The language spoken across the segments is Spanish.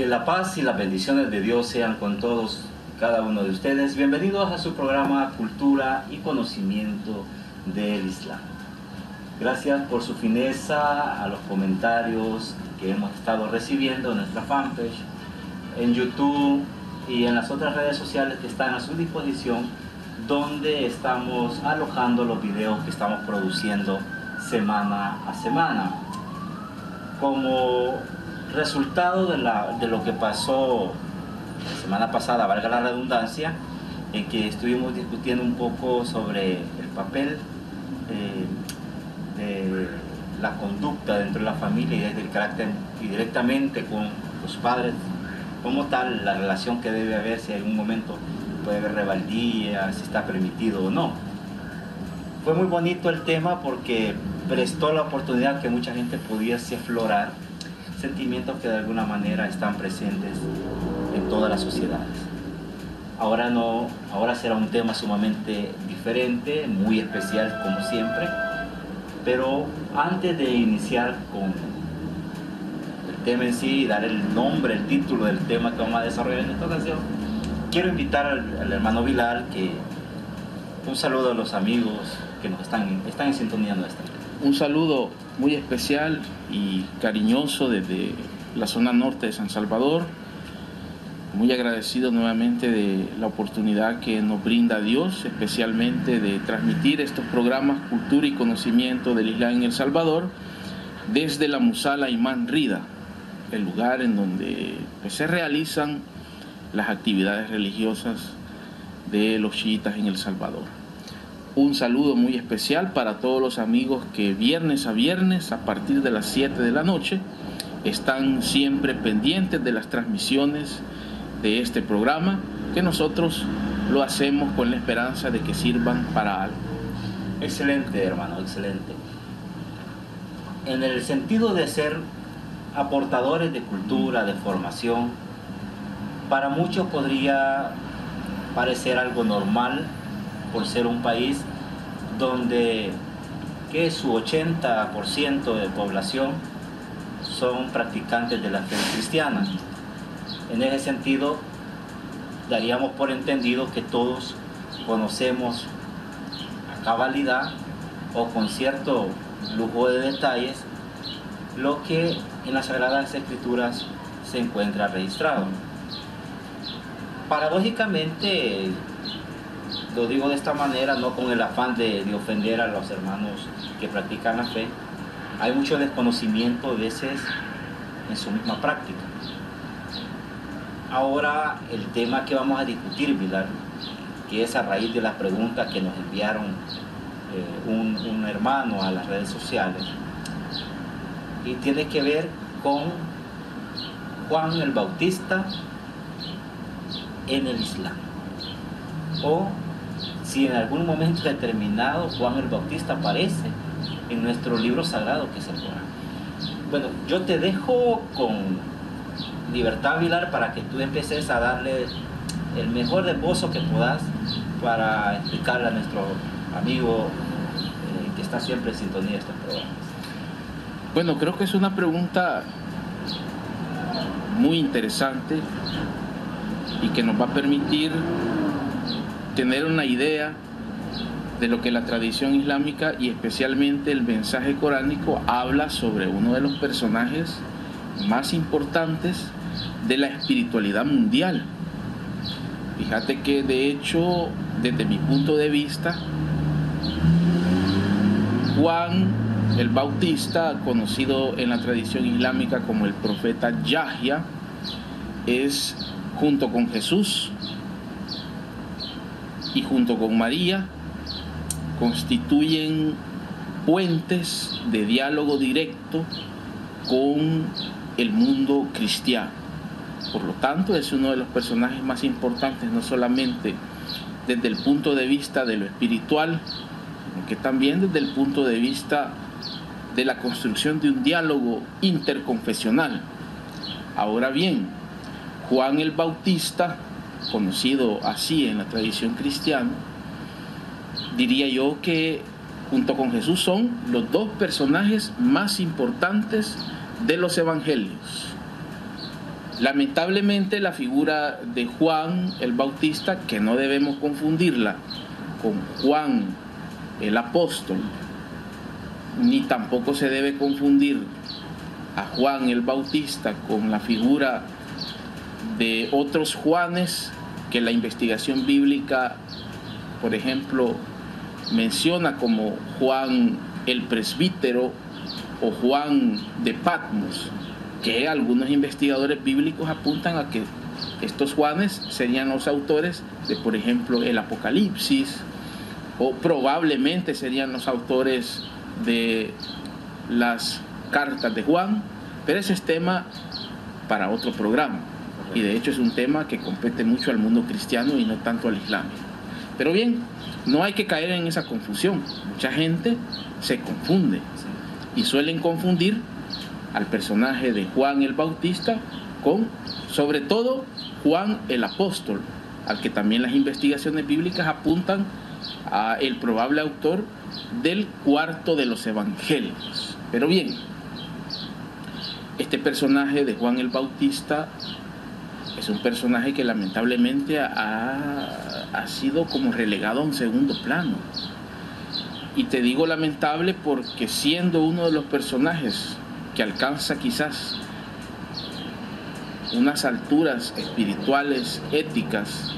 Que la paz y las bendiciones de Dios sean con todos, cada uno de ustedes. Bienvenidos a su programa Cultura y Conocimiento del Islam. Gracias por su fineza a los comentarios que hemos estado recibiendo en nuestra fanpage, en YouTube y en las otras redes sociales que están a su disposición, donde estamos alojando los videos que estamos produciendo semana a semana. Como resultado de lo que pasó la semana pasada, valga la redundancia, en que estuvimos discutiendo un poco sobre el papel de la conducta dentro de la familia y desde el carácter y directamente con los padres, como tal, la relación que debe haber, si en algún momento puede haber rebeldía, si está permitido o no. Fue muy bonito el tema porque prestó la oportunidad que mucha gente pudiese aflorar sentimientos que de alguna manera están presentes en todas las sociedades. Ahora no, ahora será un tema sumamente diferente, muy especial como siempre, pero antes de iniciar con el tema en sí y dar el nombre, el título del tema que vamos a desarrollar en esta ocasión, quiero invitar al hermano Vilar que un saludo a los amigos que nos están en sintonía nuestra. Un saludo muy especial y cariñoso desde la zona norte de San Salvador. Muy agradecido nuevamente de la oportunidad que nos brinda Dios, especialmente de transmitir estos programas Cultura y Conocimiento del Islam en El Salvador desde la Musala Imán Rida, el lugar en donde se realizan las actividades religiosas de los chiitas en El Salvador. Un saludo muy especial para todos los amigos que viernes a viernes, a partir de las 7 de la noche, están siempre pendientes de las transmisiones de este programa, que nosotros lo hacemos con la esperanza de que sirvan para algo. Excelente, hermano, excelente. En el sentido de ser aportadores de cultura, de formación, para muchos podría parecer algo normal por ser un país donde su 80% de población son practicantes de la fe cristiana. En ese sentido, daríamos por entendido que todos conocemos a cabalidad o con cierto lujo de detalles lo que en las Sagradas Escrituras se encuentra registrado. Paradójicamente, lo digo de esta manera, no con el afán de ofender a los hermanos que practican la fe, hay mucho desconocimiento a veces en su misma práctica. Ahora el tema que vamos a discutir, Vilar, que es a raíz de las preguntas que nos enviaron un hermano a las redes sociales, y tiene que ver con Juan el Bautista en el Islam, o si en algún momento determinado Juan el Bautista aparece en nuestro libro sagrado que es el Corán. Bueno, yo te dejo con libertad, Vilar, para que tú empieces a darle el mejor esbozo que puedas para explicarle a nuestro amigo que está siempre en sintonía de estos programas. Bueno, creo que es una pregunta muy interesante y que nos va a permitir tener una idea de lo que la tradición islámica y especialmente el mensaje coránico habla sobre uno de los personajes más importantes de la espiritualidad mundial. Fíjate que de hecho, desde mi punto de vista, Juan el Bautista, conocido en la tradición islámica como el profeta Yahya, es, junto con Jesús y junto con María, constituyen puentes de diálogo directo con el mundo cristiano. Por lo tanto, es uno de los personajes más importantes, no solamente desde el punto de vista de lo espiritual, sino que también desde el punto de vista de la construcción de un diálogo interconfesional. Ahora bien, Juan el Bautista, conocido así en la tradición cristiana, diría yo que junto con Jesús son los dos personajes más importantes de los evangelios. Lamentablemente la figura de Juan el Bautista, que no debemos confundirla con Juan el apóstol, ni tampoco se debe confundir a Juan el Bautista con la figura de otros Juanes que la investigación bíblica, por ejemplo, menciona, como Juan el presbítero o Juan de Patmos, que algunos investigadores bíblicos apuntan a que estos Juanes serían los autores de, por ejemplo, el Apocalipsis, o probablemente serían los autores de las cartas de Juan, pero ese es tema para otro programa, y de hecho es un tema que compete mucho al mundo cristiano y no tanto al islámico. Pero bien, no hay que caer en esa confusión. Mucha gente se confunde y suelen confundir al personaje de Juan el Bautista con, sobre todo, Juan el apóstol, al que también las investigaciones bíblicas apuntan a el probable autor del cuarto de los evangelios. Pero bien, este personaje de Juan el Bautista es un personaje que lamentablemente ha sido como relegado a un segundo plano. Y te digo lamentable porque, siendo uno de los personajes que alcanza quizás unas alturas espirituales, éticas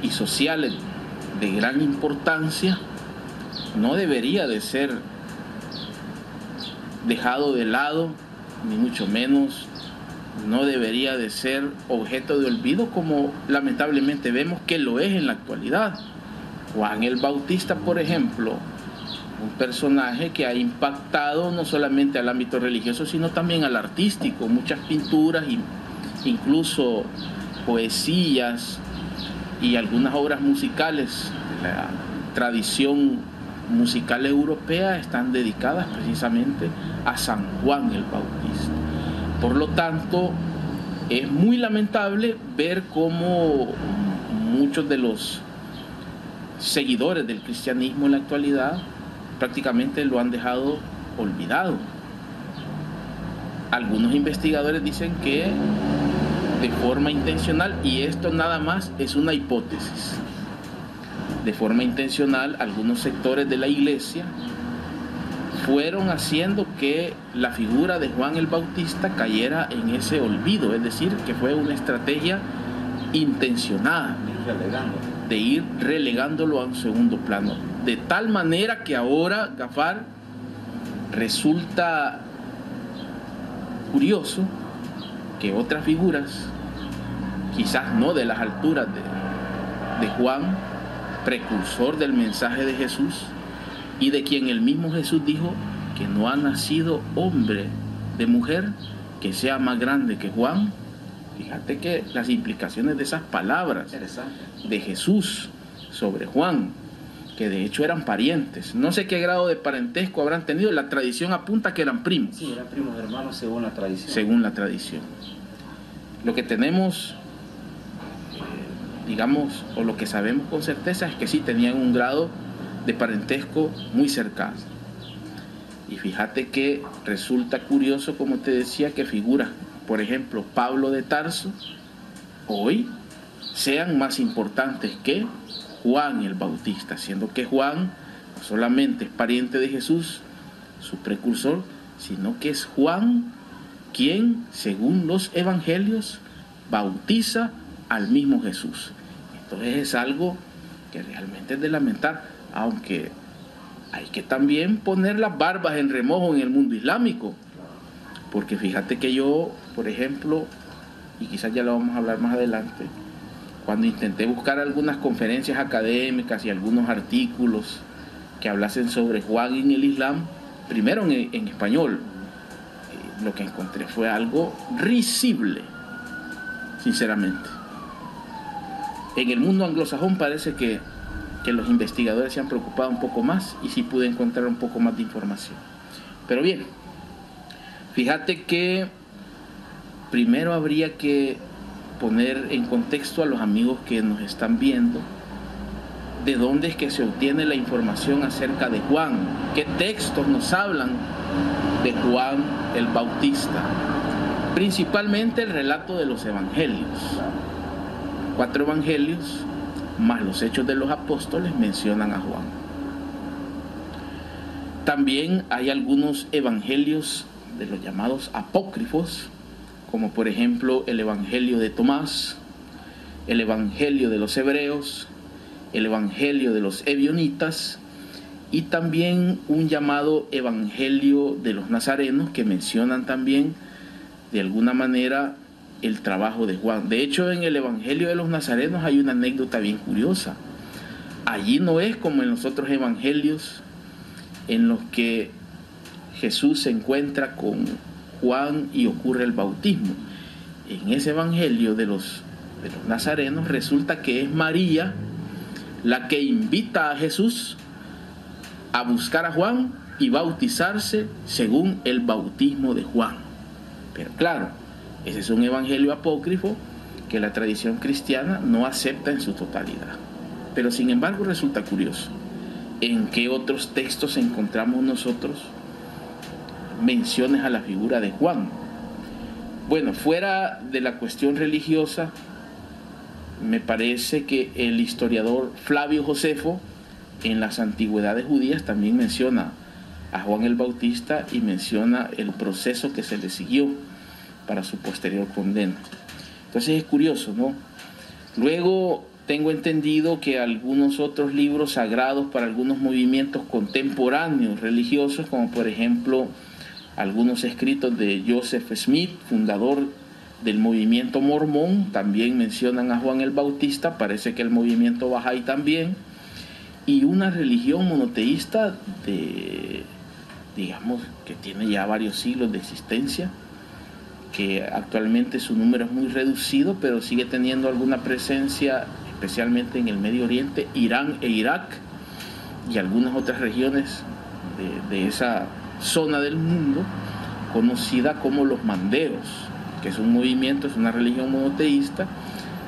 y sociales de gran importancia, no debería de ser dejado de lado, ni mucho menos no debería de ser objeto de olvido, como lamentablemente vemos que lo es en la actualidad. Juan el Bautista, por ejemplo, un personaje que ha impactado no solamente al ámbito religioso, sino también al artístico. Muchas pinturas, incluso poesías y algunas obras musicales de la tradición musical europea están dedicadas precisamente a San Juan el Bautista. Por lo tanto, es muy lamentable ver cómo muchos de los seguidores del cristianismo en la actualidad prácticamente lo han dejado olvidado. Algunos investigadores dicen que de forma intencional, y esto nada más es una hipótesis, de forma intencional algunos sectores de la iglesia fueron haciendo que la figura de Juan el Bautista cayera en ese olvido, es decir, que fue una estrategia intencionada de ir relegándolo a un segundo plano, de tal manera que ahora, Gafar, resulta curioso que otras figuras, quizás no de las alturas de Juan, precursor del mensaje de Jesús, y de quien el mismo Jesús dijo que no ha nacido hombre de mujer que sea más grande que Juan. Fíjate que las implicaciones de esas palabras de Jesús sobre Juan, que de hecho eran parientes, no sé qué grado de parentesco habrán tenido, la tradición apunta que eran primos. Sí, eran primos hermanos según la tradición. Según la tradición. Lo que tenemos, digamos, o lo que sabemos con certeza es que sí tenían un grado de parentesco muy cercano. Y fíjate que resulta curioso, como te decía, que figuras, por ejemplo, Pablo de Tarso, hoy sean más importantes que Juan el Bautista, siendo que Juan no solamente es pariente de Jesús, su precursor, sino que es Juan quien, según los evangelios, bautiza al mismo Jesús. Entonces es algo que realmente es de lamentar, aunque hay que también poner las barbas en remojo en el mundo islámico, porque fíjate que yo, por ejemplo, y quizás ya lo vamos a hablar más adelante, cuando intenté buscar algunas conferencias académicas y algunos artículos que hablasen sobre Juan en el Islam, primero en español, lo que encontré fue algo risible, sinceramente. En el mundo anglosajón parece que los investigadores se han preocupado un poco más y sí pude encontrar un poco más de información. Pero bien, fíjate que primero habría que poner en contexto a los amigos que nos están viendo de dónde es que se obtiene la información acerca de Juan, qué textos nos hablan de Juan el Bautista. principalmente el relato de los evangelios. 4 evangelios más los hechos de los apóstoles mencionan a Juan. También hay algunos evangelios de los llamados apócrifos, como por ejemplo el evangelio de Tomás, el evangelio de los hebreos, el evangelio de los ebionitas y también un llamado evangelio de los nazarenos, que mencionan también de alguna manera el trabajo de Juan. De hecho, en el evangelio de los nazarenos hay una anécdota bien curiosa. Allí no es como en los otros evangelios en los que Jesús se encuentra con Juan y ocurre el bautismo. En ese evangelio de los nazarenos resulta que es María la que invita a Jesús a buscar a Juan y bautizarse según el bautismo de Juan. Pero claro, ese es un evangelio apócrifo que la tradición cristiana no acepta en su totalidad. Pero sin embargo resulta curioso. ¿En qué otros textos encontramos nosotros menciones a la figura de Juan? Bueno, fuera de la cuestión religiosa, me parece que el historiador Flavio Josefo en las antigüedades judías también menciona a Juan el Bautista y menciona el proceso que se le siguió para su posterior condena. Entonces es curioso, ¿no? Luego tengo entendido que algunos otros libros sagrados para algunos movimientos contemporáneos religiosos, como por ejemplo algunos escritos de Joseph Smith, fundador del movimiento mormón, también mencionan a Juan el Bautista. Parece que el movimiento Bahá'í también, y una religión monoteísta digamos que tiene ya varios siglos de existencia, que actualmente su número es muy reducido, pero sigue teniendo alguna presencia, especialmente en el Medio Oriente, Irán e Irak y algunas otras regiones de esa zona del mundo, conocida como los manderos, que es un movimiento, es una religión monoteísta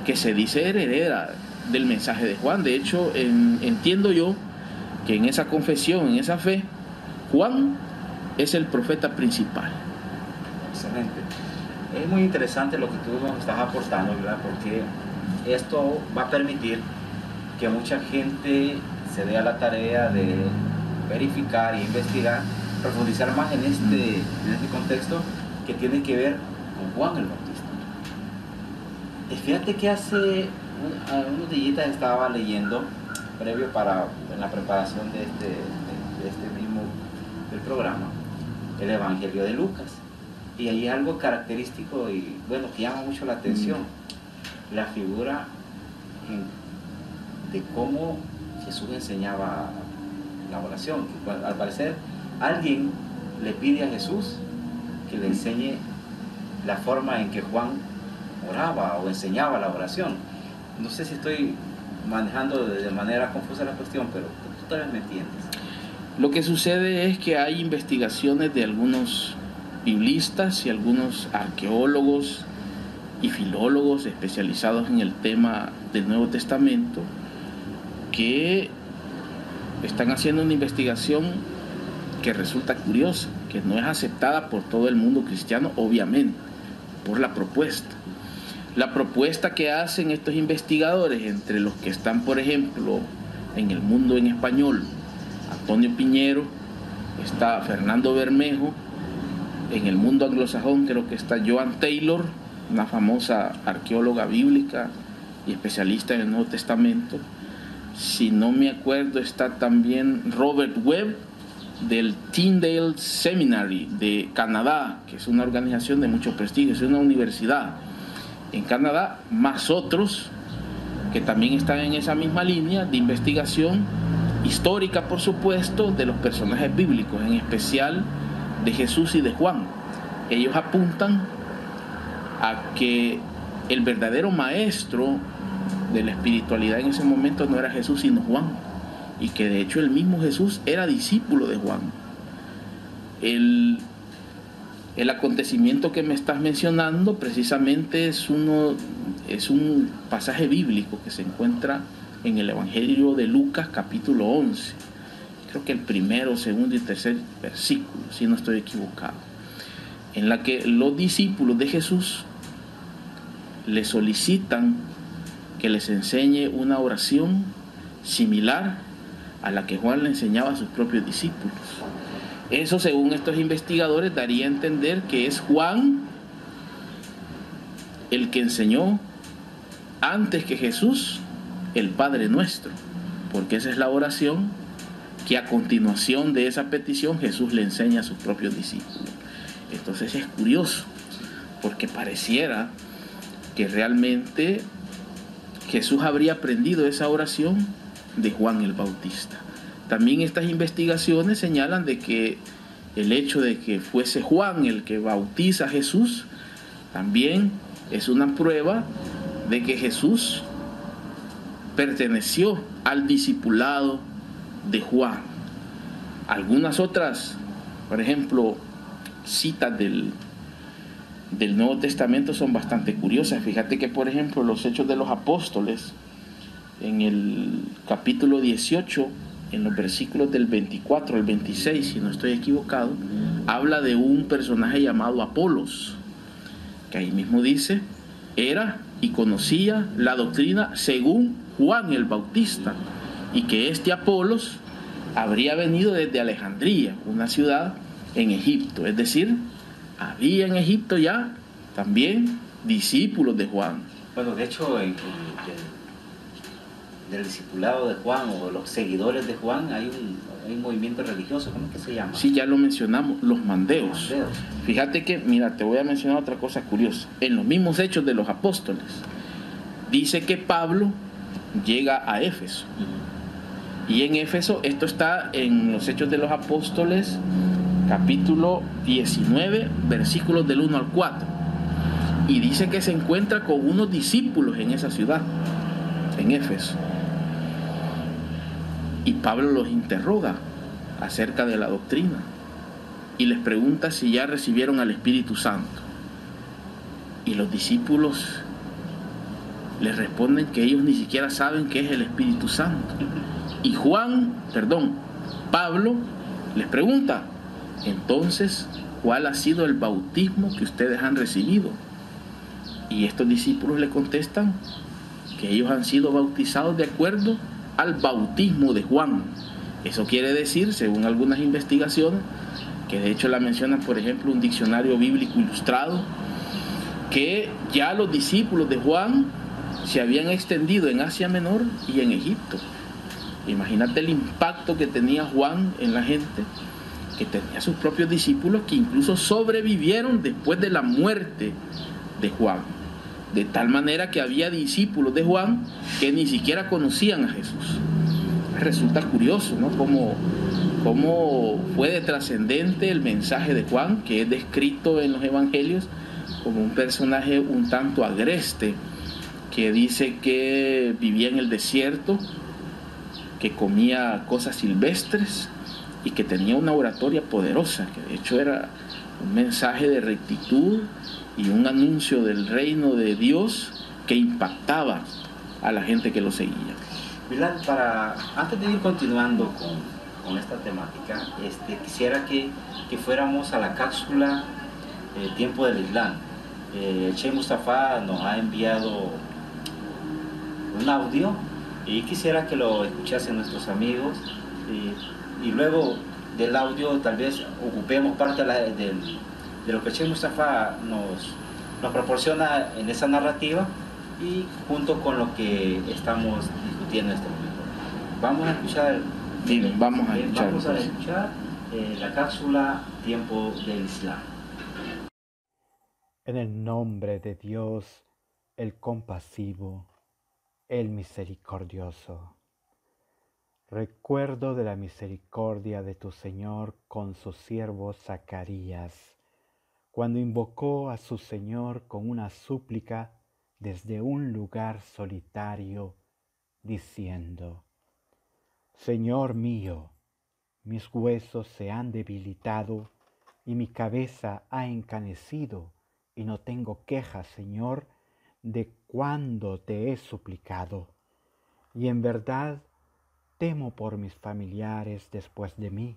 que se dice heredera del mensaje de Juan. De hecho, entiendo yo que en esa confesión, en esa fe, Juan es el profeta principal. Excelente. Es muy interesante lo que tú nos estás aportando, ¿verdad? Porque esto va a permitir que mucha gente se dé a la tarea de verificar e investigar, profundizar más en este contexto que tiene que ver con Juan el Bautista. Fíjate que hace unos días estaba leyendo, previo en la preparación de este mismo del programa, el Evangelio de Lucas. Y ahí algo característico y bueno, que llama mucho la atención, la figura de cómo Jesús enseñaba la oración. Que al parecer alguien le pide a Jesús que le enseñe la forma en que Juan oraba o enseñaba la oración. No sé si estoy manejando de manera confusa la cuestión, pero tú tal vez me entiendes. Lo que sucede es que hay investigaciones de algunos biblistas y algunos arqueólogos y filólogos especializados en el tema del Nuevo Testamento que están haciendo una investigación que resulta curiosa, que no es aceptada por todo el mundo cristiano, obviamente, por la propuesta. La propuesta que hacen estos investigadores, entre los que están, por ejemplo, en el mundo en español, Antonio Piñero, está Fernando Bermejo, en el mundo anglosajón creo que está Joan Taylor, una famosa arqueóloga bíblica y especialista en el Nuevo Testamento. Si no me acuerdo, está también Robert Webb del Tyndale Seminary de Canadá, que es una organización de mucho prestigio, es una universidad en Canadá, más otros que también están en esa misma línea de investigación histórica, por supuesto, de los personajes bíblicos, en especial de Jesús y de Juan. Ellos apuntan a que el verdadero maestro de la espiritualidad en ese momento no era Jesús sino Juan, y que de hecho el mismo Jesús era discípulo de Juan. El acontecimiento que me estás mencionando precisamente es un pasaje bíblico que se encuentra en el Evangelio de Lucas capítulo 11, creo que el primero, segundo y tercer versículo, si no estoy equivocado. en la que los discípulos de Jesús le solicitan que les enseñe una oración similar a la que Juan le enseñaba a sus propios discípulos. Eso, según estos investigadores, daría a entender que es Juan el que enseñó antes que Jesús el Padre Nuestro, porque esa es la oración que a continuación de esa petición Jesús le enseña a sus propios discípulos. Entonces es curioso, porque pareciera que realmente Jesús habría aprendido esa oración de Juan el Bautista. También estas investigaciones señalan de que el hecho de que fuese Juan el que bautiza a Jesús también es una prueba de que Jesús perteneció al discipulado de Juan. Algunas otras, por ejemplo, citas del Nuevo Testamento son bastante curiosas. Fíjate que, por ejemplo, los Hechos de los Apóstoles, en el capítulo 18, en los versículos del 24 al 26, si no estoy equivocado, habla de un personaje llamado Apolos, que ahí mismo dice, era y conocía la doctrina según Juan el Bautista, y que este Apolos habría venido desde Alejandría, una ciudad en Egipto. Es decir, había en Egipto ya también discípulos de Juan. Bueno, de hecho, del discipulado de Juan o de los seguidores de Juan hay un movimiento religioso, ¿cómo es que se llama? Sí, ya lo mencionamos, los mandeos. Mandeos. Fíjate que, mira, te voy a mencionar otra cosa curiosa. En los mismos Hechos de los Apóstoles, dice que Pablo llega a Éfeso. Y en Éfeso, esto está en los Hechos de los Apóstoles, capítulo 19, versículos del 1 al 4. Y dice que se encuentra con unos discípulos en esa ciudad, en Éfeso. Y Pablo los interroga acerca de la doctrina y les pregunta si ya recibieron al Espíritu Santo. Y los discípulos les responden que ellos ni siquiera saben qué es el Espíritu Santo. Y Pablo les pregunta, entonces, ¿cuál ha sido el bautismo que ustedes han recibido? Y estos discípulos le contestan que ellos han sido bautizados de acuerdo al bautismo de Juan. Eso quiere decir, según algunas investigaciones, que de hecho la mencionan, por ejemplo, un diccionario bíblico ilustrado, que ya los discípulos de Juan se habían extendido en Asia Menor y en Egipto. Imagínate el impacto que tenía Juan en la gente, que tenía sus propios discípulos que incluso sobrevivieron después de la muerte de Juan. De tal manera que había discípulos de Juan que ni siquiera conocían a Jesús. Resulta curioso, ¿no? Cómo fue de trascendente el mensaje de Juan, que es descrito en los evangelios como un personaje un tanto agreste, que dice que vivía en el desierto, que comía cosas silvestres y que tenía una oratoria poderosa, que de hecho era un mensaje de rectitud y un anuncio del reino de Dios que impactaba a la gente que lo seguía. Bilal, antes de ir continuando con esta temática, quisiera que fuéramos a la cápsula Tiempo del Islam. Sheikh Mustafa nos ha enviado un audio y quisiera que lo escuchasen nuestros amigos y luego del audio tal vez ocupemos parte de lo que Sheikh Mustafa nos proporciona en esa narrativa y junto con lo que estamos discutiendo en este momento. Vamos a escuchar, la cápsula Tiempo del Islam. En el nombre de Dios, el compasivo, el misericordioso. Recuerdo de la misericordia de tu Señor con su siervo Zacarías, cuando invocó a su Señor con una súplica desde un lugar solitario, diciendo: Señor mío, mis huesos se han debilitado y mi cabeza ha encanecido, y no tengo queja, Señor, de cuando te he suplicado. Y en verdad temo por mis familiares después de mí,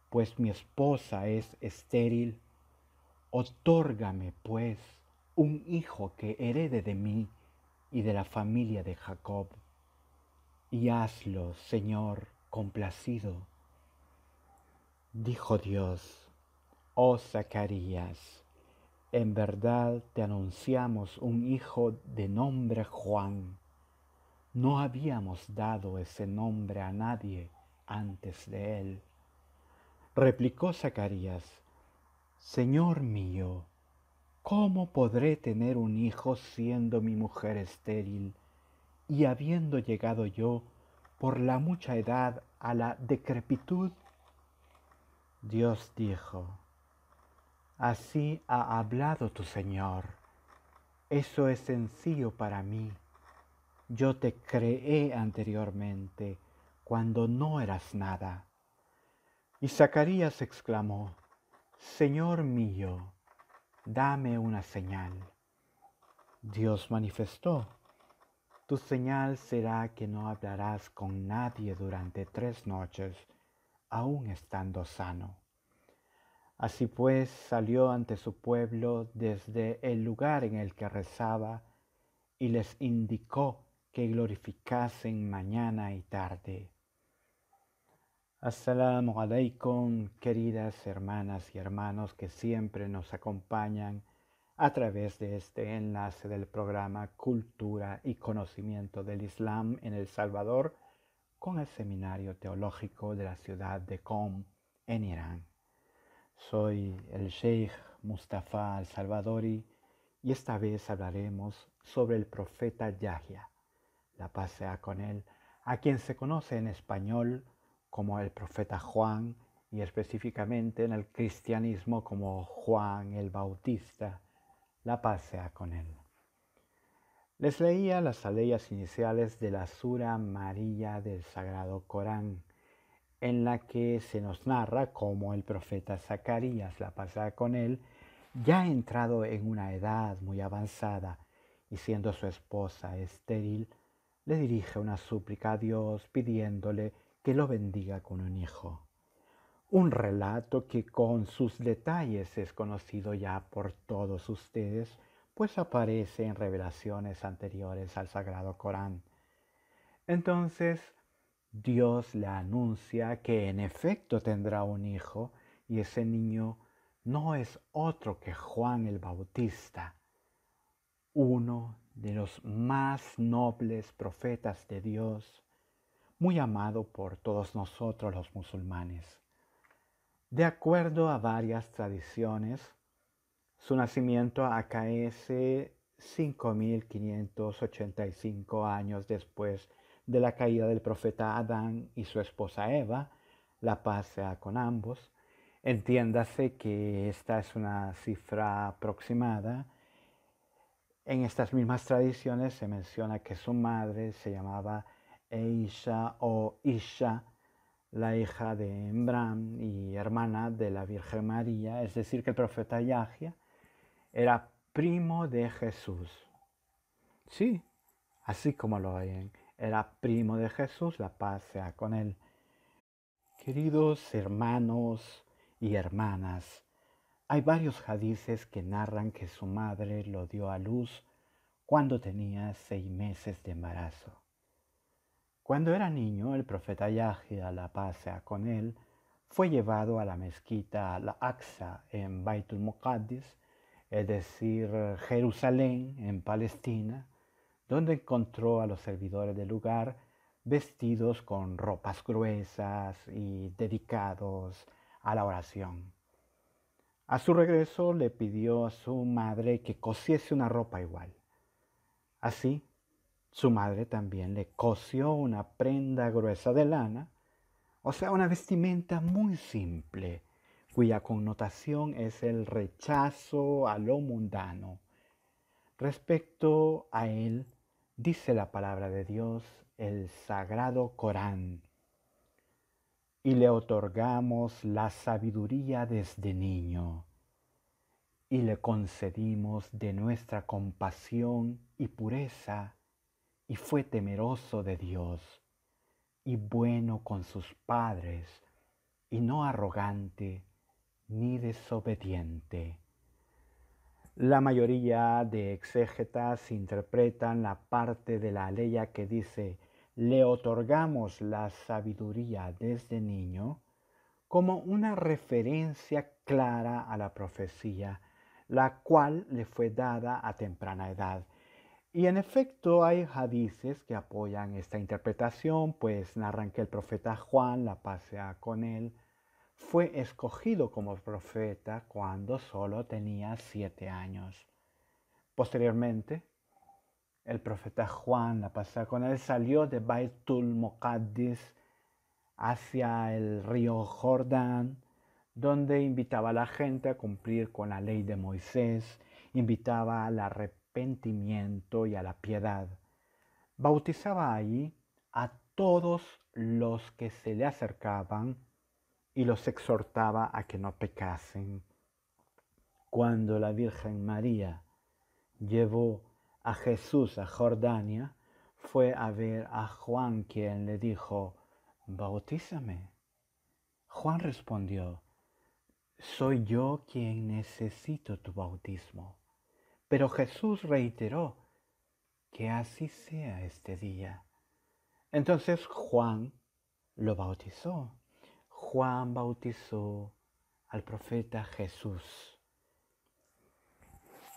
pues mi esposa es estéril. Otórgame, pues, un hijo que herede de mí y de la familia de Jacob, y hazlo, Señor, complacido. Dijo Dios: oh Zacarías, en verdad te anunciamos un hijo de nombre Juan. No habíamos dado ese nombre a nadie antes de él. Replicó Zacarías: Señor mío, ¿cómo podré tener un hijo siendo mi mujer estéril y habiendo llegado yo por la mucha edad a la decrepitud? Dios dijo: así ha hablado tu Señor. Eso es sencillo para mí. Yo te creé anteriormente, cuando no eras nada. Y Zacarías exclamó: Señor mío, dame una señal. Dios manifestó: tu señal será que no hablarás con nadie durante 3 noches, aun estando sano. Así pues salió ante su pueblo desde el lugar en el que rezaba y les indicó que glorificasen mañana y tarde. Assalamu alaikum, queridas hermanas y hermanos que siempre nos acompañan a través de este enlace del programa Cultura y Conocimiento del Islam en El Salvador con el Seminario Teológico de la ciudad de Qom, en Irán. Soy el Sheikh Mustafa Al-Salvadori y esta vez hablaremos sobre el profeta Yahya, la paz sea con él, a quien se conoce en español como el profeta Juan y específicamente en el cristianismo como Juan el Bautista, la paz sea con él. Les leía las aleyas iniciales de la Sura María del Sagrado Corán, en la que se nos narra cómo el profeta Zacarías, la paz sea con él, ya entrado en una edad muy avanzada y siendo su esposa estéril, le dirige una súplica a Dios pidiéndole que lo bendiga con un hijo. Un relato que con sus detalles es conocido ya por todos ustedes, pues aparece en revelaciones anteriores al Sagrado Corán. Entonces, Dios le anuncia que en efecto tendrá un hijo y ese niño no es otro que Juan el Bautista, uno de los más nobles profetas de Dios, muy amado por todos nosotros los musulmanes. De acuerdo a varias tradiciones, su nacimiento acaece 5.585 años después de la caída del profeta Adán y su esposa Eva, la paz sea con ambos. Entiéndase que esta es una cifra aproximada. En estas mismas tradiciones se menciona que su madre se llamaba Eisha o Isha, la hija de Embram y hermana de la Virgen María, es decir, que el profeta Yahya era primo de Jesús. Sí, así como lo oyen, era primo de Jesús, la paz sea con él. Queridos hermanos y hermanas, hay varios hadices que narran que su madre lo dio a luz cuando tenía 6 meses de embarazo. Cuando era niño, el profeta Yahya, la paz sea con él, fue llevado a la mezquita Al-Aqsa en Baitul Muqaddis, es decir, Jerusalén en Palestina, donde encontró a los servidores del lugar vestidos con ropas gruesas y dedicados a la oración. A su regreso le pidió a su madre que cosiese una ropa igual. Así, su madre también le cosió una prenda gruesa de lana, o sea, una vestimenta muy simple, cuya connotación es el rechazo a lo mundano. Respecto a él, dice la palabra de Dios, el Sagrado Corán, y le otorgamos la sabiduría desde niño, y le concedimos de nuestra compasión y pureza, y fue temeroso de Dios, y bueno con sus padres, y no arrogante ni desobediente. La mayoría de exégetas interpretan la parte de la aleya que dice «le otorgamos la sabiduría desde niño» como una referencia clara a la profecía, la cual le fue dada a temprana edad. Y en efecto hay hadices que apoyan esta interpretación, pues narran que el profeta Juan, la paz sea con él, fue escogido como profeta cuando solo tenía 7 años. Posteriormente, el profeta Juan, la paz sea con él, salió de Baitul Muqaddis hacia el río Jordán, donde invitaba a la gente a cumplir con la ley de Moisés, invitaba al arrepentimiento y a la piedad. Bautizaba allí a todos los que se le acercaban y los exhortaba a que no pecasen. Cuando la Virgen María llevó a Jesús a Jordania, fue a ver a Juan, quien le dijo: «Bautízame». Juan respondió: «Soy yo quien necesito tu bautismo». Pero Jesús reiteró: «Que así sea este día». Entonces Juan lo bautizó. Juan bautizó al profeta Jesús.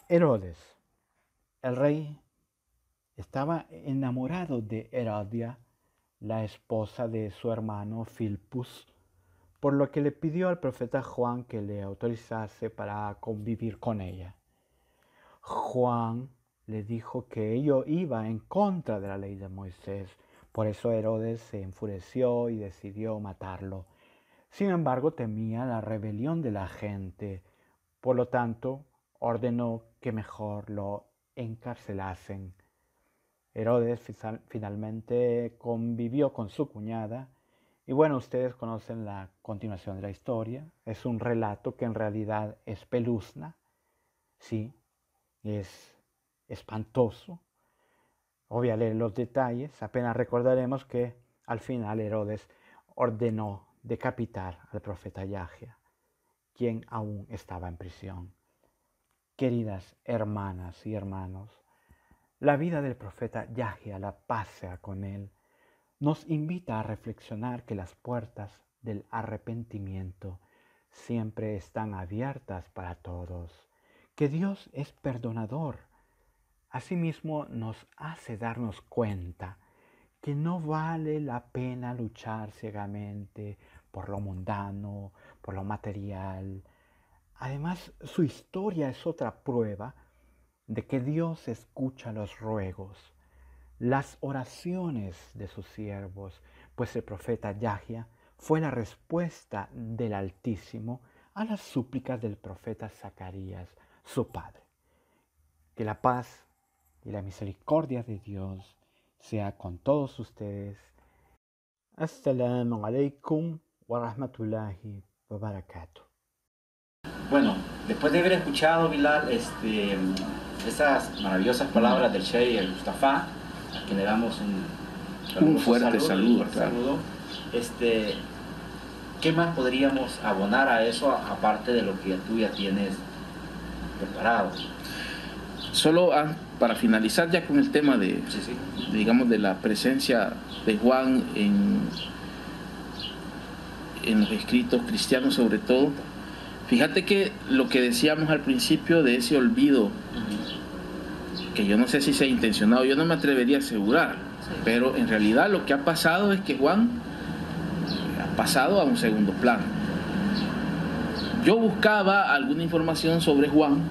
Herodes, el rey, estaba enamorado de Herodia, la esposa de su hermano Filpus, por lo que le pidió al profeta Juan que le autorizase para convivir con ella. Juan le dijo que ello iba en contra de la ley de Moisés, por eso Herodes se enfureció y decidió matarlo. Sin embargo, temía la rebelión de la gente, por lo tanto, ordenó que mejor lo encarcelasen. Herodes finalmente convivió con su cuñada, y bueno, ustedes conocen la continuación de la historia. Es un relato que en realidad espeluzna, sí, es espantoso. No voy a leer los detalles, apenas recordaremos que al final Herodes ordenó decapitar al profeta Yahya, quien aún estaba en prisión. Queridas hermanas y hermanos, la vida del profeta Yahya, la paz sea con él, nos invita a reflexionar que las puertas del arrepentimiento siempre están abiertas para todos, que Dios es perdonador. Asimismo, nos hace darnos cuenta que no vale la pena luchar ciegamente por lo mundano, por lo material. Además, su historia es otra prueba de que Dios escucha los ruegos, las oraciones de sus siervos, pues el profeta Yahya fue la respuesta del Altísimo a las súplicas del profeta Zacarías, su padre. Que la paz y la misericordia de Dios sea con todos ustedes. Assalamu alaikum wa rahmatullahi wa barakatuh. Bueno, después de haber escuchado, Bilal, esas maravillosas palabras del Sheikh El Mustafa, a quien le damos un fuerte saludo. ¿Qué más podríamos abonar a eso, aparte de lo que tú ya tienes preparado? Solo para finalizar ya con el tema de, digamos, de la presencia de Juan en los escritos cristianos sobre todo, fíjate que lo que decíamos al principio de ese olvido, que yo no sé si sea intencionado, yo no me atrevería a asegurar, pero en realidad lo que ha pasado es que Juan ha pasado a un segundo plano. Yo buscaba alguna información sobre Juan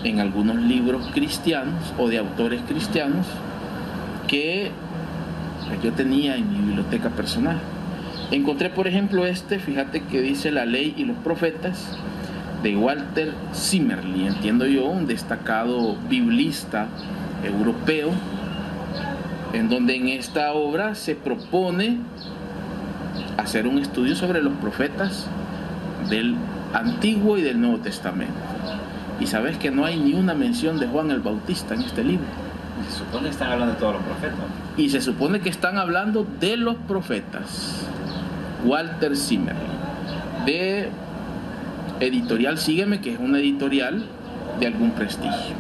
en algunos libros cristianos o de autores cristianos que yo tenía en mi biblioteca personal. Encontré, por ejemplo, fíjate que dice La Ley y los Profetas, de Walter Zimmerli, entiendo yo, un destacado biblista europeo, en donde en esta obra se propone hacer un estudio sobre los profetas del Antiguo y del Nuevo Testamento. Y sabes que no hay ni una mención de Juan el Bautista en este libro. Se supone que están hablando de todos los profetas. Y se supone que están hablando de los profetas. Walter Zimmerli, de Editorial Sígueme, que es una editorial prestigio.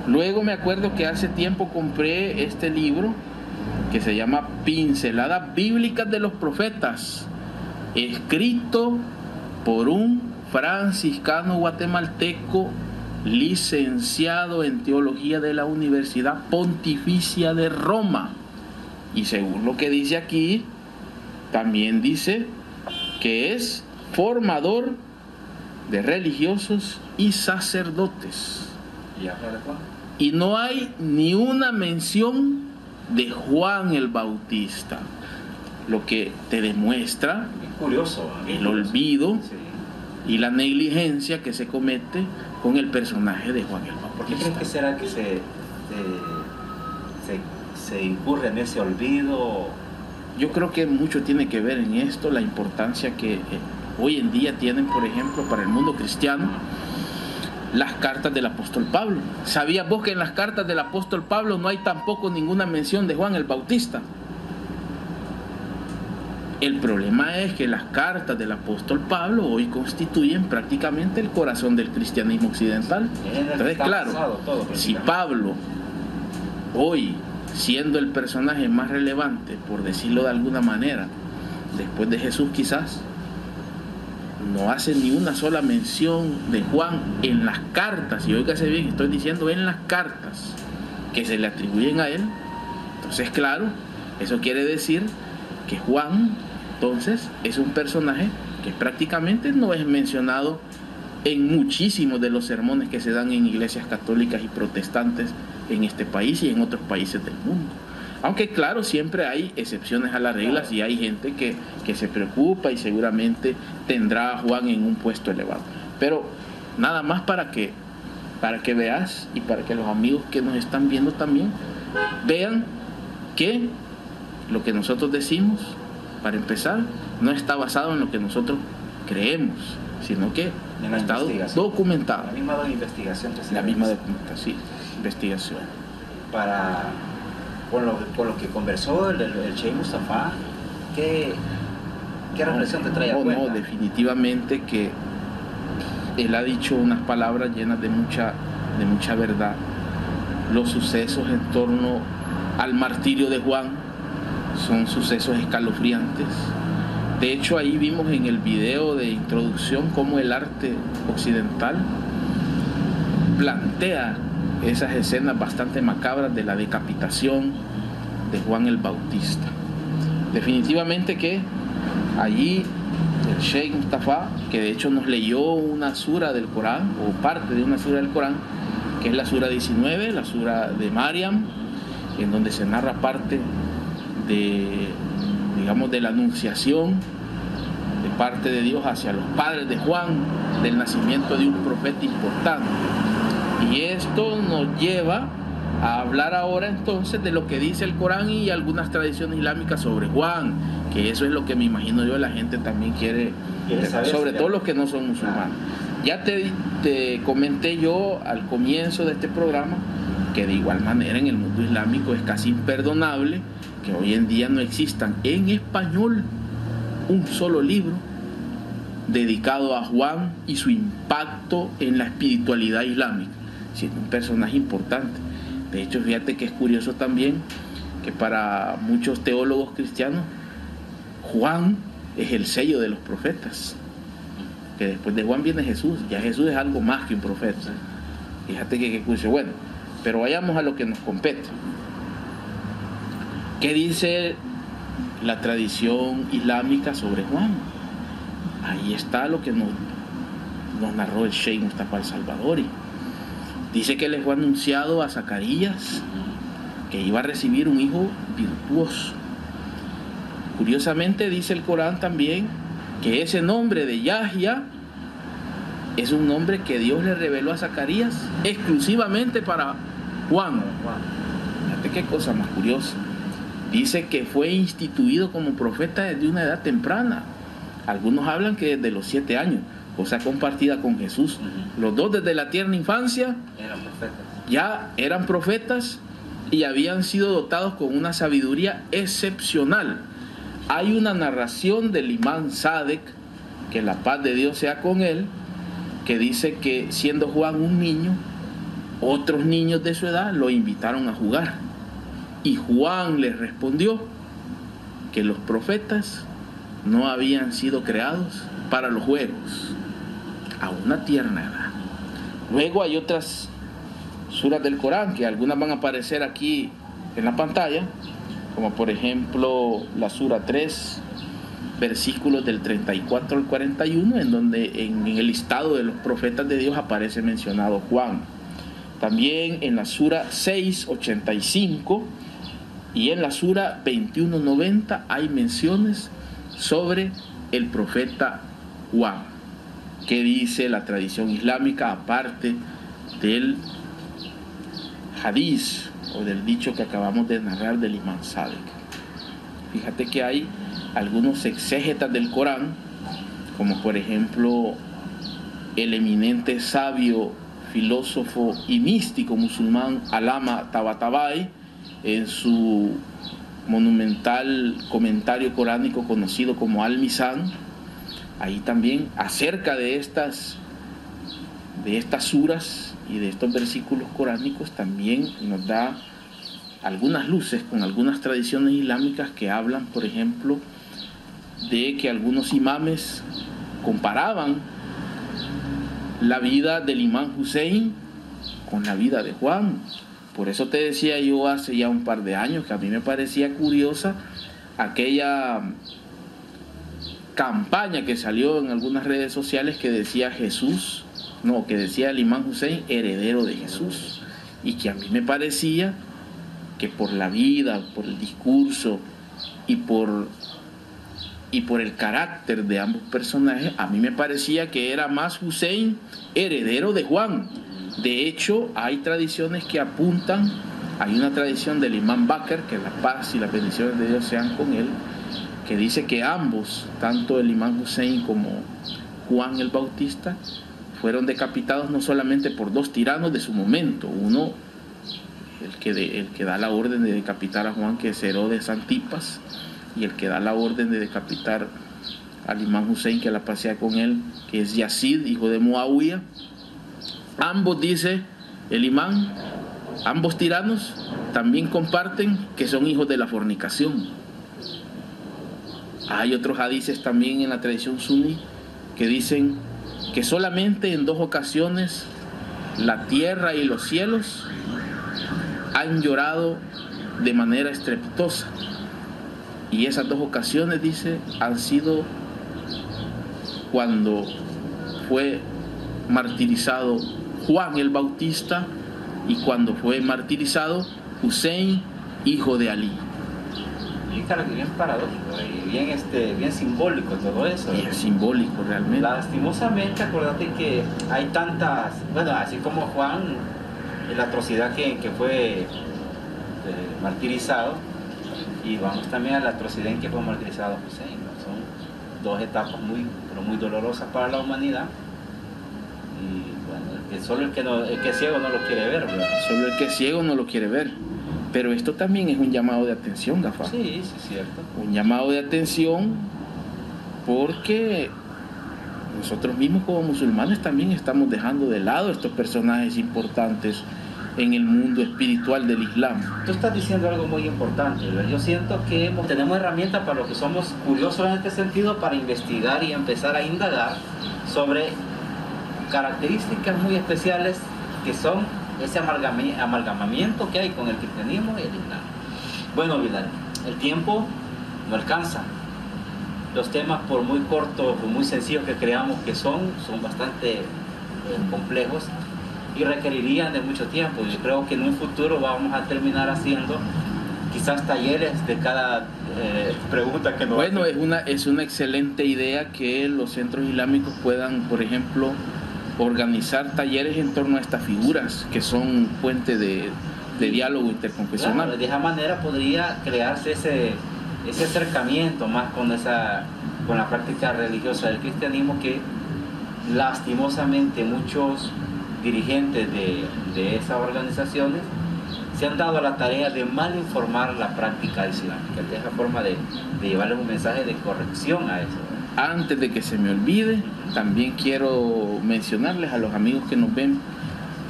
Luego me acuerdo que hace tiempo compré este libro que se llama Pinceladas Bíblicas de los Profetas, escrito por un franciscano guatemalteco licenciado en teología de la Universidad Pontificia de Roma. Y según lo que dice aquí, también dice que es formador de religiosos y sacerdotes. Y no hay ni una mención de Juan el Bautista, lo que te demuestra curioso, el olvido y la negligencia que se comete con el personaje de Juan el Bautista. ¿Por qué crees que será que se incurre en ese olvido? Yo creo que mucho tiene que ver en esto, la importancia que hoy en día tienen, por ejemplo, para el mundo cristiano, las cartas del apóstol Pablo. ¿Sabías vos que en las cartas del apóstol Pablo no hay tampoco ninguna mención de Juan el Bautista? El problema es que las cartas del apóstol Pablo hoy constituyen prácticamente el corazón del cristianismo occidental. Entonces, claro, si Pablo hoy, siendo el personaje más relevante, por decirlo de alguna manera, después de Jesús quizás, no hace ni una sola mención de Juan en las cartas, y óigase bien, estoy diciendo en las cartas que se le atribuyen a él, entonces claro, eso quiere decir que Juan entonces es un personaje que prácticamente no es mencionado en muchísimos de los sermones que se dan en iglesias católicas y protestantes en este país y en otros países del mundo. Aunque claro, siempre hay excepciones a las reglas y hay gente que se preocupa y seguramente tendrá a Juan en un puesto elevado. Pero nada más para que veas y para que los amigos que nos están viendo también vean que lo que nosotros decimos, para empezar, no está basado en lo que nosotros creemos, sino que ha estado documentado. La misma investigación que se La misma documentación, sí, investigación. Con lo que conversó el Sheikh Mustafa, ¿qué reflexión te trae a cuenta? No, definitivamente que él ha dicho unas palabras llenas de mucha verdad. Los sucesos en torno al martirio de Juan son sucesos escalofriantes. De hecho, ahí vimos en el video de introducción cómo el arte occidental plantea esas escenas bastante macabras de la decapitación de Juan el Bautista. Definitivamente que allí el Sheikh Mustafa, que de hecho nos leyó una sura del Corán, o parte de una sura del Corán, que es la sura 19, la sura de Mariam, en donde se narra parte de la anunciación de parte de Dios hacia los padres de Juan, del nacimiento de un profeta importante. Y esto nos lleva a hablar ahora entonces de lo que dice el Corán y algunas tradiciones islámicas sobre Juan, que eso es lo que me imagino yo la gente también quiere saber, sobre todo los que no son musulmanes. Ya te comenté yo al comienzo de este programa que de igual manera en el mundo islámico es casi imperdonable que hoy en día no existan en español un solo libro dedicado a Juan y su impacto en la espiritualidad islámica, siendo un personaje importante. De hecho, fíjate que es curioso también que para muchos teólogos cristianos Juan es el sello de los profetas, que después de Juan viene Jesús. Ya Jesús es algo más que un profeta. Fíjate que curioso. Bueno, pero vayamos a lo que nos compete. ¿Qué dice la tradición islámica sobre Juan? Ahí está lo que nos narró el Sheikh Mustafa al-Salvadori. Dice que le fue anunciado a Zacarías que iba a recibir un hijo virtuoso. Curiosamente dice el Corán también que ese nombre de Yahya es un nombre que Dios le reveló a Zacarías exclusivamente para Juan. Fíjate qué cosa más curiosa. Dice que fue instituido como profeta desde una edad temprana. Algunos hablan que desde los 7 años, cosa compartida con Jesús. Los dos desde la tierna infancia ya eran profetas y habían sido dotados con una sabiduría excepcional. Hay una narración del imán Sadek, que la paz de Dios sea con él, que dice que siendo Juan un niño, otros niños de su edad lo invitaron a jugar. Y Juan les respondió que los profetas no habían sido creados para los juegos, a una tierna edad. Luego hay otras suras del Corán, que algunas van a aparecer aquí en la pantalla, como por ejemplo la sura 3, versículos del 34 al 41, en donde en el listado de los profetas de Dios aparece mencionado Juan. También en la sura 6, 85 y en la sura 21, 90 hay menciones sobre el profeta Juan. ¿Qué dice la tradición islámica aparte del hadiz o del dicho que acabamos de narrar del Imam Sadiq? Fíjate que hay algunos exégetas del Corán, como por ejemplo el eminente sabio, filósofo y místico musulmán Alama Tabatabai, en su monumental comentario coránico conocido como Al-Mizan. Ahí también acerca de estas suras y de estos versículos coránicos también nos da algunas luces con algunas tradiciones islámicas que hablan, por ejemplo, de que algunos imames comparaban la vida del imán Hussein con la vida de Juan. Por eso te decía yo hace ya un par de años que a mí me parecía curiosa aquella campaña que salió en algunas redes sociales que decía que decía el imán Hussein heredero de Jesús, y que a mí me parecía que por la vida, por el discurso y por el carácter de ambos personajes, a mí me parecía que era más Hussein heredero de Juan. De hecho, hay tradiciones que apuntan, hay una tradición del imán Bakr, que la paz y las bendiciones de Dios sean con él, que dice que ambos, tanto el imán Hussein como Juan el Bautista, fueron decapitados no solamente por dos tiranos de su momento. Uno, el que da la orden de decapitar a Juan, que es Herodes Antipas, y el que da la orden de decapitar al imán Hussein, que la pasea con él, que es Yazid, hijo de Muawiyah. Ambos, dice el imán, ambos tiranos también comparten que son hijos de la fornicación. Hay otros hadices también en la tradición suní que dicen que solamente en dos ocasiones la tierra y los cielos han llorado de manera estrepitosa. Y esas dos ocasiones, dice, han sido cuando fue martirizado Juan el Bautista y cuando fue martirizado Hussein, hijo de Ali. Y bien paradójico y bien simbólico todo eso. Bien simbólico realmente. Lastimosamente, acuérdate que hay tantas, bueno, así como Juan, la atrocidad que fue martirizado, y vamos también a la atrocidad en que fue martirizado Hussein, ¿no? Son dos etapas muy dolorosas para la humanidad. Y bueno, solo el que es ciego no lo quiere ver, ¿verdad? Solo el que es ciego no lo quiere ver. Pero esto también es un llamado de atención, Gafá. Sí, es cierto. Un llamado de atención porque nosotros mismos como musulmanes también estamos dejando de lado estos personajes importantes en el mundo espiritual del Islam. Tú estás diciendo algo muy importante, ¿verdad? Yo siento que tenemos herramientas para los que somos curiosos en este sentido para investigar y empezar a indagar sobre características muy especiales que son ese amalgamamiento que hay con el cristianismo y el Islam. Bueno, Vidal, el tiempo no alcanza. Los temas, por muy cortos o muy sencillos que creamos que son bastante complejos y requerirían de mucho tiempo. Yo creo que en un futuro vamos a terminar haciendo quizás talleres de cada pregunta que nos hacen. Bueno, es una excelente idea que los centros islámicos puedan, por ejemplo, organizar talleres en torno a estas figuras que son fuente de diálogo interconfesional. Claro, de esa manera podría crearse ese acercamiento más con la práctica religiosa del cristianismo, que lastimosamente muchos dirigentes de esas organizaciones se han dado a la tarea de mal informar la práctica islámica, de esa forma de llevarles un mensaje de corrección a eso. Antes de que se me olvide, también quiero mencionarles a los amigos que nos ven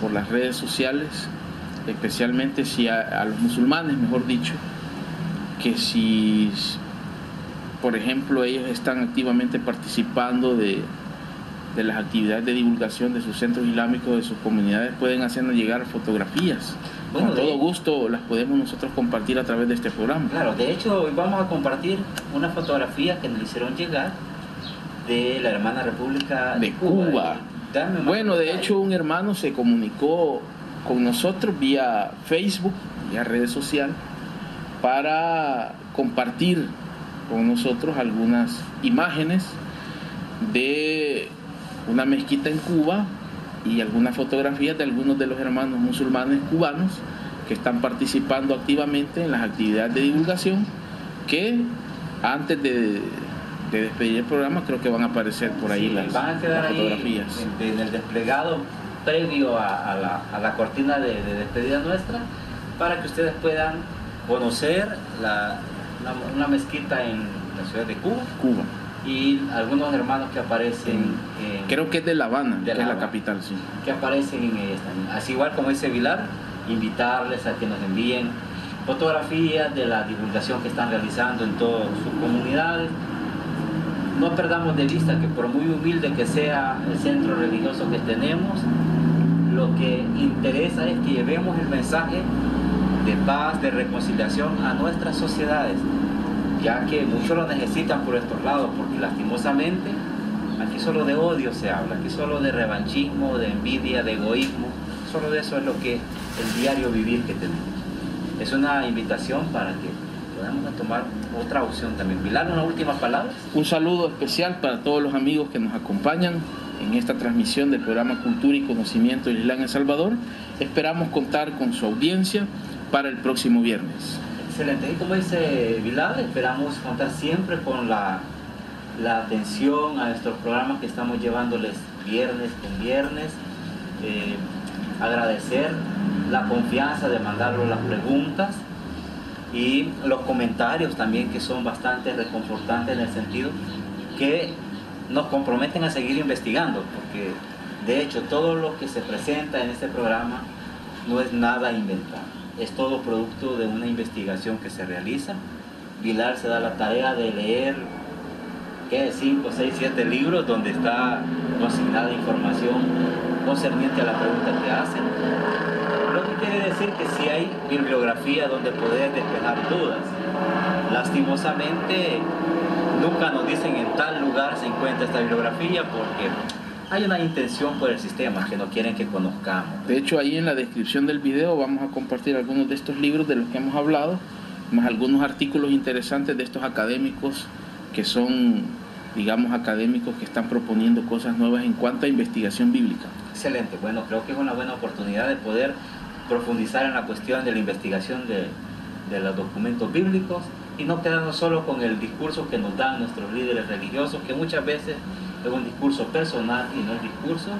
por las redes sociales, especialmente si a los musulmanes, mejor dicho, que si, por ejemplo, ellos están activamente participando de las actividades de divulgación de sus centros islámicos, de sus comunidades, pueden hacernos llegar fotografías. Bueno, con todo gusto las podemos nosotros compartir a través de este programa. Claro, de hecho hoy vamos a compartir una fotografía que nos hicieron llegar de la hermana República de Cuba. Bueno, de hecho un hermano se comunicó con nosotros vía Facebook, vía redes sociales, para compartir con nosotros algunas imágenes de una mezquita en Cuba y algunas fotografías de algunos de los hermanos musulmanes cubanos que están participando activamente en las actividades de divulgación, que antes de despedir el programa creo que van a aparecer por ahí, sí, van a quedar fotografías ahí en el desplegado previo a la cortina de despedida nuestra, para que ustedes puedan conocer una mezquita en la ciudad de Cuba. Y algunos hermanos que aparecen creo que es de La Habana, que es la capital, sí, que aparecen en ellas también. Así igual como dice Vilar, invitarles a que nos envíen fotografías de la divulgación que están realizando en todas sus comunidades. No perdamos de vista que por muy humilde que sea el centro religioso que tenemos, lo que interesa es que llevemos el mensaje de paz, de reconciliación a nuestras sociedades, ya que muchos lo necesitan por estos lados, porque lastimosamente aquí solo de odio se habla, aquí solo de revanchismo, de envidia, de egoísmo, solo de eso es lo que el diario vivir que tenemos. Es una invitación para que podamos tomar otra opción también. Pilar, una última palabra. Un saludo especial para todos los amigos que nos acompañan en esta transmisión del programa Cultura y Conocimiento del Islam en El Salvador. Esperamos contar con su audiencia para el próximo viernes. Excelente. Y como dice Bilal, esperamos contar siempre con la atención a nuestros programas que estamos llevándoles viernes con viernes. Agradecer la confianza de mandarnos las preguntas y los comentarios también, que son bastante reconfortantes en el sentido que nos comprometen a seguir investigando, porque de hecho todo lo que se presenta en este programa no es nada inventado. Es todo producto de una investigación que se realiza. Vilar se da la tarea de leer 5, 6, 7 libros donde está consignada información concerniente a la pregunta que hacen. Lo que quiere decir que sí hay bibliografía donde poder despejar dudas. Lastimosamente nunca nos dicen en tal lugar se encuentra esta bibliografía, porque hay una intención por el sistema que no quieren que conozcamos. De hecho, ahí en la descripción del video vamos a compartir algunos de estos libros de los que hemos hablado, más algunos artículos interesantes de estos académicos que son, digamos, académicos que están proponiendo cosas nuevas en cuanto a investigación bíblica. Excelente. Bueno, creo que es una buena oportunidad de poder profundizar en la cuestión de la investigación de los documentos bíblicos y no quedarnos solo con el discurso que nos dan nuestros líderes religiosos, que muchas veces es un discurso personal y no es discurso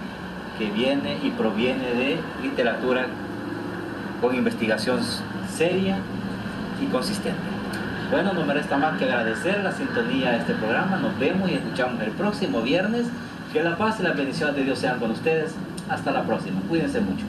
que viene y proviene de literatura con investigación seria y consistente. Bueno, no me resta más que agradecer la sintonía de este programa. Nos vemos y escuchamos el próximo viernes. Que la paz y la bendición de Dios sean con ustedes. Hasta la próxima. Cuídense mucho.